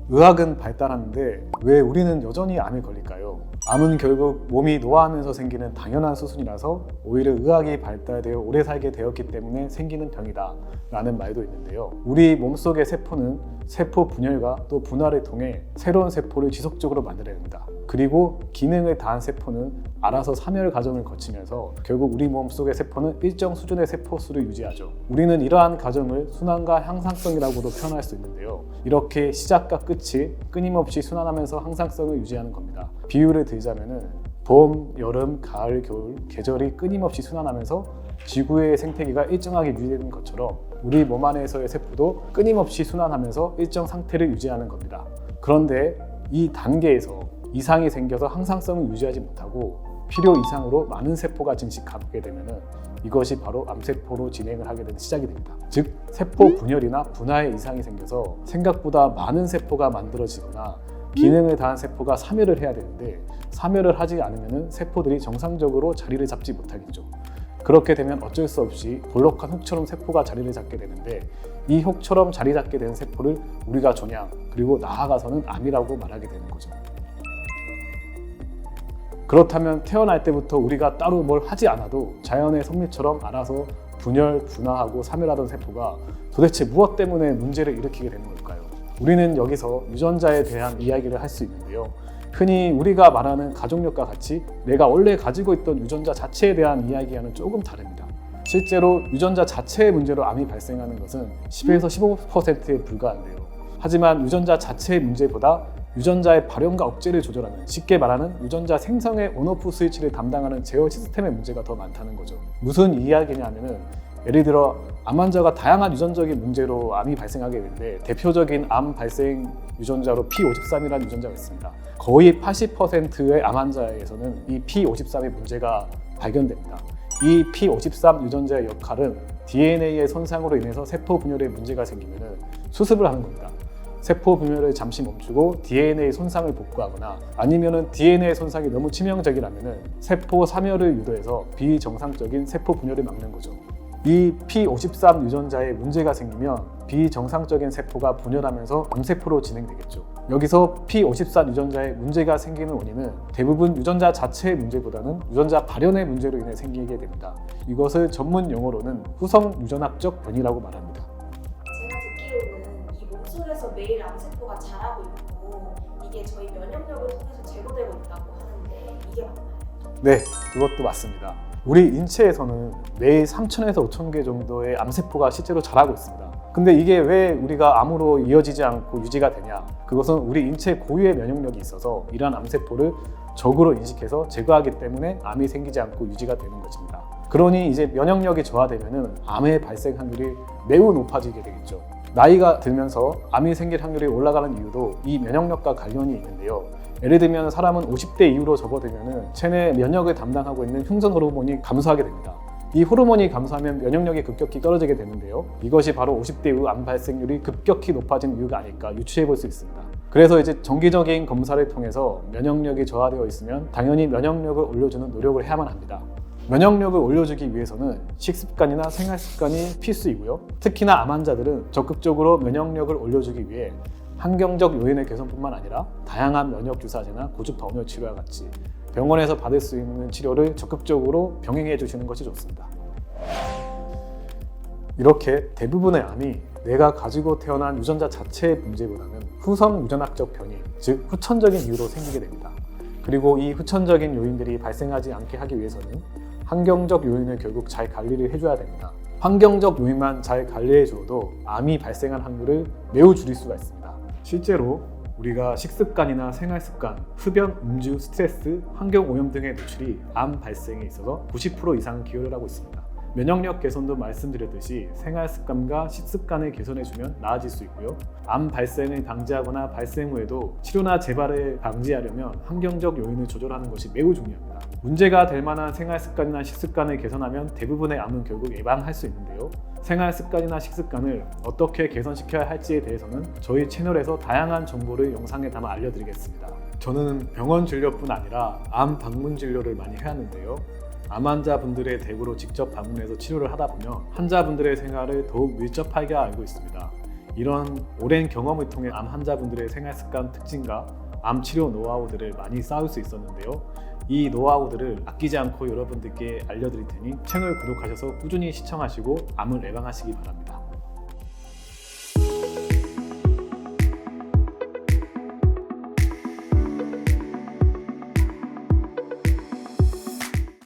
의학은 발달하는데 왜 우리는 여전히 암에 걸릴까요? 암은 결국 몸이 노화하면서 생기는 당연한 수순이라서 오히려 의학이 발달되어 오래 살게 되었기 때문에 생기는 병이다 라는 말도 있는데요. 우리 몸속의 세포는 세포 분열과 또 분할을 통해 새로운 세포를 지속적으로 만들어냅니다. 그리고 기능을 다한 세포는 알아서 사멸 과정을 거치면서 결국 우리 몸속의 세포는 일정 수준의 세포 수를 유지하죠. 우리는 이러한 과정을 순환과 향상성이라고도 표현할 수 있는데요. 이렇게 시작과 끝이 끊임없이 순환하면서 항상성을 유지하는 겁니다. 비유를 들자면은 봄, 여름, 가을, 겨울 계절이 끊임없이 순환하면서 지구의 생태계가 일정하게 유지되는 것처럼 우리 몸 안에서의 세포도 끊임없이 순환하면서 일정 상태를 유지하는 겁니다. 그런데 이 단계에서 이상이 생겨서 항상성을 유지하지 못하고 필요 이상으로 많은 세포가 증식하게 되면 이것이 바로 암세포로 진행을 하게 되는 시작이 됩니다. 즉 세포 분열이나 분화에 이상이 생겨서 생각보다 많은 세포가 만들어지거나 기능을 다한 세포가 사멸을 해야 되는데 사멸을 하지 않으면 세포들이 정상적으로 자리를 잡지 못하겠죠. 그렇게 되면 어쩔 수 없이 볼록한 흙처럼 세포가 자리를 잡게 되는데 이 흙처럼 자리 잡게 된 세포를 우리가 종양 그리고 나아가서는 암이라고 말하게 되는 거죠. 그렇다면 태어날 때부터 우리가 따로 뭘 하지 않아도 자연의 섭리처럼 알아서 분열, 분화하고 사멸하던 세포가 도대체 무엇 때문에 문제를 일으키게 되는 걸까요? 우리는 여기서 유전자에 대한 이야기를 할 수 있는데요. 흔히 우리가 말하는 가족력과 같이 내가 원래 가지고 있던 유전자 자체에 대한 이야기와는 조금 다릅니다. 실제로 유전자 자체의 문제로 암이 발생하는 것은 10에서 15%에 불과한데요. 하지만 유전자 자체의 문제보다 유전자의 발현과 억제를 조절하는, 쉽게 말하는 유전자 생성의 온오프 스위치를 담당하는 제어 시스템의 문제가 더 많다는 거죠. 무슨 이야기냐면은 예를 들어 암 환자가 다양한 유전적인 문제로 암이 발생하게 되는데 대표적인 암 발생 유전자로 P53이라는 유전자가 있습니다. 거의 80%의 암 환자에서는 이 P53의 문제가 발견됩니다. 이 P53 유전자의 역할은 DNA의 손상으로 인해서 세포 분열에 문제가 생기면 수습을 하는 겁니다. 세포 분열을 잠시 멈추고 DNA 손상을 복구하거나 아니면 DNA 손상이 너무 치명적이라면 세포 사멸을 유도해서 비정상적인 세포 분열을 막는 거죠. 이 P53 유전자에 문제가 생기면 비정상적인 세포가 분열하면서 암세포로 진행되겠죠. 여기서 P54 유전자에 문제가 생기는 원인은 대부분 유전자 자체의 문제보다는 유전자 발현의 문제로 인해 생기게 됩니다. 이것을 전문 용어로는 후성 유전학적 변이라고 말합니다. 제가 듣기로는 이 몸속에서 매일 암세포가 자라고 있고 이게 저희 면역력을 통해서 제거되고 있다고 하는데 이게 맞나요? 네, 그것도 맞습니다. 우리 인체에서는 매일 3,000에서 5,000개 정도의 암세포가 실제로 자라고 있습니다. 근데 이게 왜 우리가 암으로 이어지지 않고 유지가 되냐? 그것은 우리 인체 고유의 면역력이 있어서 이러한 암세포를 적으로 인식해서 제거하기 때문에 암이 생기지 않고 유지가 되는 것입니다. 그러니 이제 면역력이 저하되면 암의 발생 확률이 매우 높아지게 되겠죠. 나이가 들면서 암이 생길 확률이 올라가는 이유도 이 면역력과 관련이 있는데요. 예를 들면 사람은 50대 이후로 접어들면 체내 면역을 담당하고 있는 흉선 호르몬이 감소하게 됩니다. 이 호르몬이 감소하면 면역력이 급격히 떨어지게 되는데요. 이것이 바로 50대 이후 암 발생률이 급격히 높아진 이유가 아닐까 유추해 볼 수 있습니다. 그래서 이제 정기적인 검사를 통해서 면역력이 저하되어 있으면 당연히 면역력을 올려주는 노력을 해야만 합니다. 면역력을 올려주기 위해서는 식습관이나 생활습관이 필수이고요. 특히나 암 환자들은 적극적으로 면역력을 올려주기 위해 환경적 요인의 개선뿐만 아니라 다양한 면역 주사제나 고주파 온열 치료와 같이 병원에서 받을 수 있는 치료를 적극적으로 병행해 주시는 것이 좋습니다. 이렇게 대부분의 암이 내가 가지고 태어난 유전자 자체의 문제보다는 후성 유전학적 변이, 즉 후천적인 이유로 생기게 됩니다. 그리고 이 후천적인 요인들이 발생하지 않게 하기 위해서는 환경적 요인을 결국 잘 관리를 해줘야 됩니다. 환경적 요인만 잘 관리해 줘도 암이 발생할 확률을 매우 줄일 수가 있습니다. 실제로 우리가 식습관이나 생활습관, 흡연, 음주, 스트레스, 환경오염 등의 노출이 암 발생에 있어서 90% 이상 기여를 하고 있습니다. 면역력 개선도 말씀드렸듯이 생활습관과 식습관을 개선해주면 나아질 수 있고요. 암 발생을 방지하거나 발생 후에도 치료나 재발을 방지하려면 환경적 요인을 조절하는 것이 매우 중요합니다. 문제가 될 만한 생활습관이나 식습관을 개선하면 대부분의 암은 결국 예방할 수 있는데요. 생활습관이나 식습관을 어떻게 개선시켜야 할지에 대해서는 저희 채널에서 다양한 정보를 영상에 담아 알려드리겠습니다. 저는 병원 진료뿐 아니라 암 방문 진료를 많이 해왔는데요. 암 환자분들의 댁으로 직접 방문해서 치료를 하다 보면 환자분들의 생활을 더욱 밀접하게 알고 있습니다. 이런 오랜 경험을 통해 암 환자분들의 생활 습관 특징과 암 치료 노하우들을 많이 쌓을 수 있었는데요. 이 노하우들을 아끼지 않고 여러분들께 알려드릴 테니 채널 구독하셔서 꾸준히 시청하시고 암을 예방하시기 바랍니다.